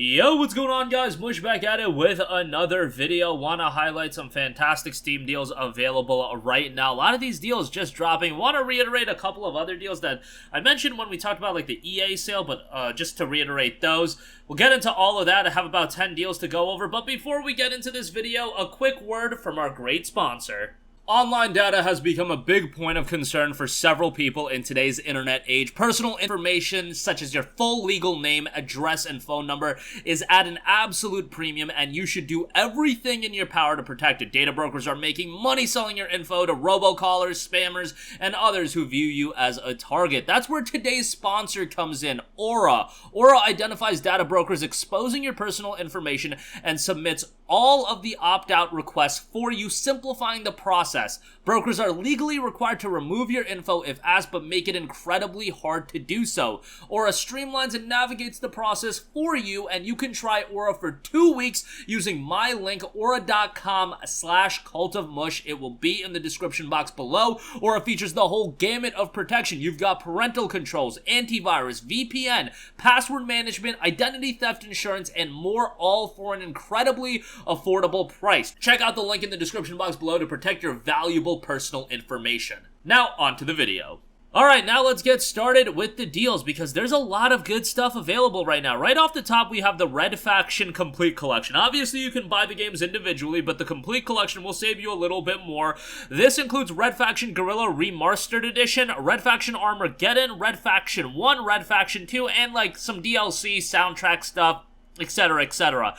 Yo, what's going on, guys? Mush back at it with another video. Want to highlight some fantastic Steam deals available right now. A lot of these deals just dropping. Want to reiterate a couple of other deals that I mentioned when we talked about like the EA sale, but just to reiterate those. We'll get into all of that. I have about 10 deals to go over, but before we get into this video, a quick word from our great sponsor. Online data has become a big point of concern for several people in today's internet age. Personal information such as your full legal name, address, and phone number is at an absolute premium, and you should do everything in your power to protect it. Data brokers are making money selling your info to robocallers, spammers, and others who view you as a target. That's where today's sponsor comes in, Aura. Aura identifies data brokers exposing your personal information and submits all of the opt-out requests for you, simplifying the process. Brokers are legally required to remove your info if asked, but make it incredibly hard to do so. Aura streamlines and navigates the process for you, and you can try Aura for 2 weeks using my link, aura.com/cultofmush. It will be in the description box below. Aura features the whole gamut of protection. You've got parental controls, antivirus, VPN, password management, identity theft insurance, and more, all for an incredibly affordable price. Check out the link in the description box below to protect your valuable personal information. Now, on to the video. Alright, now let's get started with the deals, because there's a lot of good stuff available right now. Right off the top, we have the Red Faction Complete Collection. Obviously, you can buy the games individually, but the Complete Collection will save you a little bit more. This includes Red Faction Guerrilla Remastered Edition, Red Faction Armageddon, Red Faction 1, Red Faction 2, and like some DLC, soundtrack stuff, etc, etc.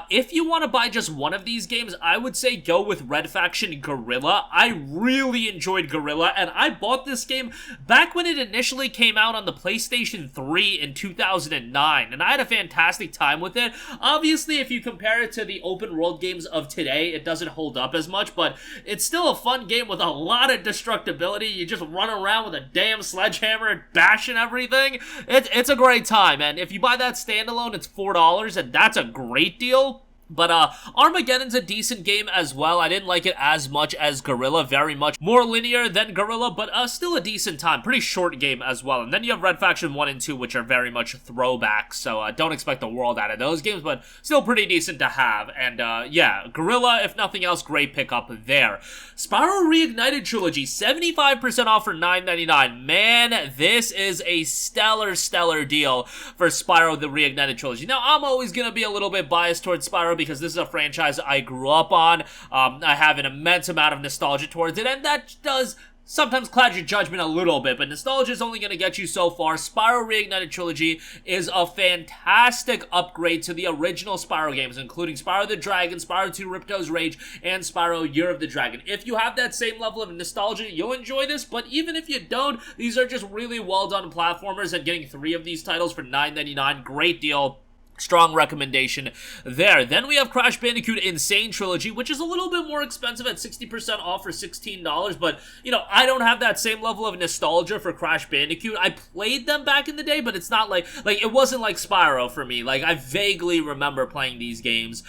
If you want to buy just one of these games, I would say go with Red Faction Guerrilla. I really enjoyed Guerrilla, and I bought this game back when it initially came out on the PlayStation 3 in 2009, and I had a fantastic time with it. Obviously, if you compare it to the open world games of today, it doesn't hold up as much, but it's still a fun game with a lot of destructibility. You just run around with a damn sledgehammer and bashing everything. It's a great time, and if you buy that standalone, it's $4. And that's a great deal. But Armageddon's a decent game as well. I didn't like it as much as Guerrilla, very much more linear than Guerrilla, but still a decent time. Pretty short game as well. And then you have Red Faction 1 and 2, which are very much throwbacks, so don't expect the world out of those games, but still pretty decent to have. And yeah, Guerrilla, if nothing else, great pickup there. Spyro Reignited Trilogy, 75% off for $9.99. Man, this is a stellar deal for Spyro the Reignited Trilogy. Now, I'm always going to be a little bit biased towards Spyro, because this is a franchise I grew up on. I have an immense amount of nostalgia towards it, and that does sometimes cloud your judgment a little bit, but nostalgia is only going to get you so far. Spyro Reignited Trilogy is a fantastic upgrade to the original Spyro games, including Spyro the Dragon, Spyro 2 Ripto's Rage, and Spyro Year of the Dragon. If you have that same level of nostalgia, you'll enjoy this, but even if you don't, these are just really well done platformers, and getting 3 of these titles for $9.99, great deal. Strong recommendation there. Then we have Crash Bandicoot Insane Trilogy, which is a little bit more expensive at 60% off for $16, but, you know, I don't have that same level of nostalgia for Crash Bandicoot. I played them back in the day, but it's not like it wasn't like Spyro for me. Like, I vaguely remember playing these games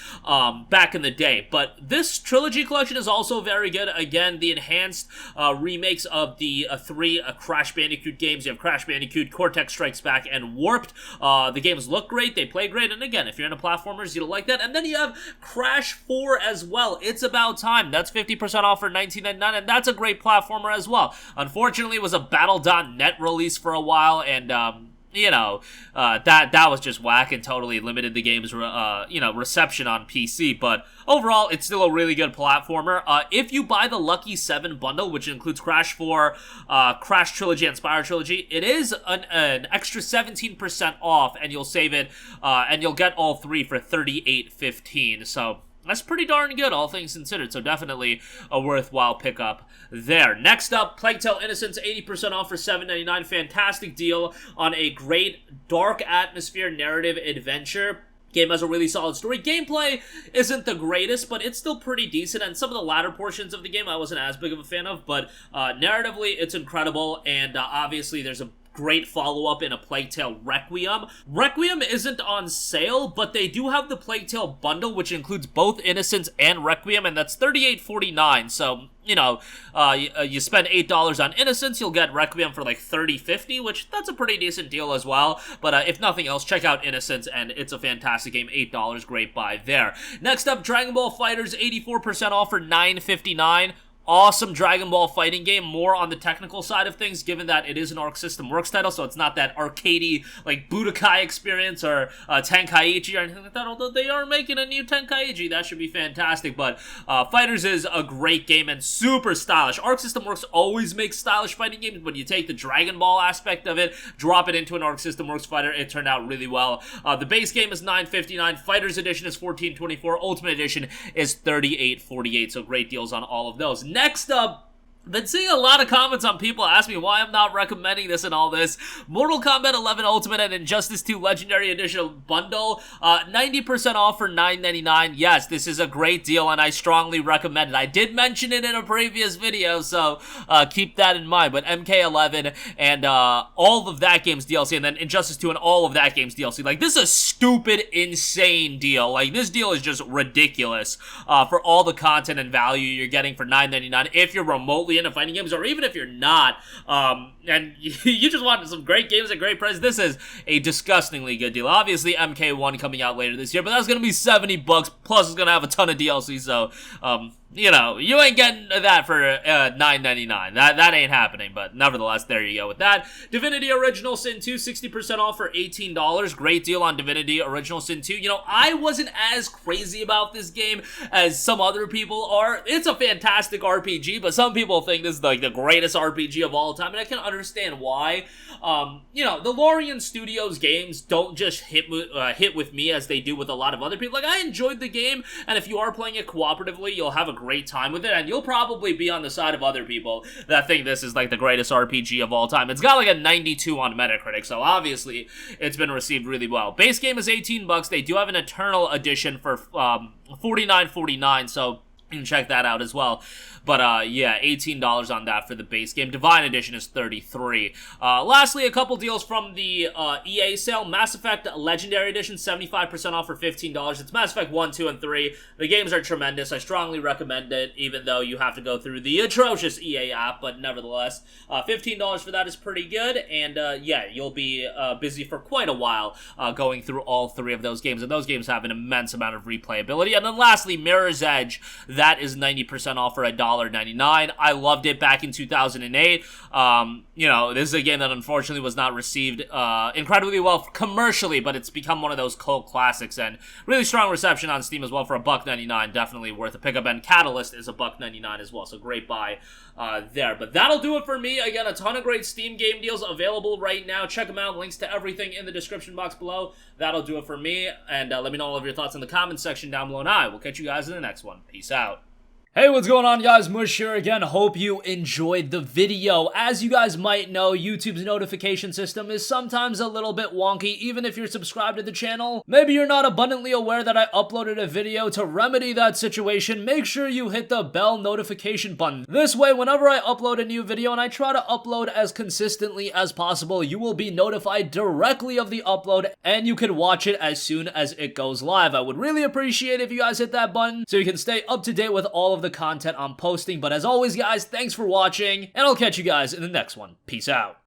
back in the day, but this Trilogy collection is also very good. Again, the enhanced remakes of the 3 Crash Bandicoot games. You have Crash Bandicoot, Cortex Strikes Back, and Warped. The games look great, they play great, and again, if you're into platformers, you'll like that. And then you have Crash 4 as well. It's About Time. That's 50% off for $19.99, and that's a great platformer as well. Unfortunately, it was a Battle.net release for a while, and you know, that was just whack and totally limited the game's, you know, reception on PC, but overall, it's still a really good platformer. If you buy the Lucky 7 bundle, which includes Crash 4, Crash Trilogy, and Spyro Trilogy, it is an extra 17% off, and you'll save it, and you'll get all 3 for $38.15, so that's pretty darn good, all things considered, so definitely a worthwhile pickup there. Next up, Plateau Innocence, 80% off for $7.99. Fantastic deal on a great dark atmosphere narrative adventure. Game has a really solid story. Gameplay isn't the greatest, but it's still pretty decent, and some of the latter portions of the game I wasn't as big of a fan of, but narratively, it's incredible, and obviously there's a great follow-up in A Plague Tale Requiem. Requiem isn't on sale, but they do have the Plague Tale bundle, which includes both Innocence and Requiem, and that's $38.49, so, you know, you spend $8 on Innocence, you'll get Requiem for like $30.50, which that's a pretty decent deal as well, but if nothing else, check out Innocence, and it's a fantastic game, $8, great buy there. Next up, Dragon Ball FighterZ, 84% off for $9.59. Awesome Dragon Ball fighting game, more on the technical side of things, given that it is an Arc System Works title, so it's not that arcadey, like, Budokai experience or Tenkaichi or anything like that, although they are making a new Tenkaichi, that should be fantastic, but FighterZ is a great game and super stylish. Arc System Works always makes stylish fighting games, but you take the Dragon Ball aspect of it, drop it into an Arc System Works fighter, it turned out really well. The base game is $9.59, FighterZ Edition is $14.24, Ultimate Edition is $38.48, so great deals on all of those. Next up, been seeing a lot of comments on people asking me why I'm not recommending this and all this. Mortal Kombat 11 Ultimate and Injustice 2 Legendary Edition bundle, 90% off for $9.99. Yes, this is a great deal and I strongly recommend it. I did mention it in a previous video, so keep that in mind. But MK11 and all of that game's DLC, and then Injustice 2 and all of that game's DLC. Like, this is a stupid, insane deal. Like, this deal is just ridiculous for all the content and value you're getting for $9.99 if you're remotely into fighting games, or even if you're not, and you just want some great games at great price, this is a disgustingly good deal. Obviously, MK1 coming out later this year, but that's gonna be $70, plus it's gonna have a ton of DLC, so, you know, you ain't getting that for $9.99. That ain't happening, but nevertheless, there you go with that. Divinity Original Sin 2, 60% off for $18. Great deal on Divinity Original Sin 2. You know, I wasn't as crazy about this game as some other people are. It's a fantastic RPG, but some people think this is like the greatest RPG of all time, and I can understand why. You know, the Larian Studios games don't just hit with me as they do with a lot of other people. Like, I enjoyed the game, and if you are playing it cooperatively, you'll have a great time with it, and you'll probably be on the side of other people that think this is like the greatest RPG of all time. It's got like a 92 on Metacritic, so obviously it's been received really well. Base game is $18. They do have an Eternal Edition for $49.49, so you can check that out as well. But, yeah, $18 on that for the base game. Divine Edition is $33. Lastly, a couple deals from the EA sale. Mass Effect Legendary Edition, 75% off for $15. It's Mass Effect 1, 2, and 3. The games are tremendous. I strongly recommend it, even though you have to go through the atrocious EA app, but nevertheless, $15 for that is pretty good, and, yeah, you'll be busy for quite a while going through all three of those games, and those games have an immense amount of replayability. And then lastly, Mirror's Edge. That is 90% off for $1.99. I loved it back in 2008. You know, this is a game that unfortunately was not received incredibly well commercially, but it's become one of those cult classics, and really strong reception on Steam as well for $1.99. Definitely worth a pickup, and Catalyst is $1.99 as well, so great buy there. But that'll do it for me. Again, a ton of great Steam game deals available right now. Check them out. Links to everything in the description box below. That'll do it for me, and let me know all of your thoughts in the comments section down below, and I will catch you guys in the next one. Peace out. Hey, what's going on, guys? Mush here again. Hope you enjoyed the video. As you guys might know, YouTube's notification system is sometimes a little bit wonky, even if you're subscribed to the channel. Maybe you're not abundantly aware that I uploaded a video. To remedy that situation, make sure you hit the bell notification button. This way, whenever I upload a new video, and I try to upload as consistently as possible, you will be notified directly of the upload, and you can watch it as soon as it goes live. I would really appreciate if you guys hit that button so you can stay up to date with all of the content I'm posting. But as always, guys, thanks for watching, and I'll catch you guys in the next one. Peace out.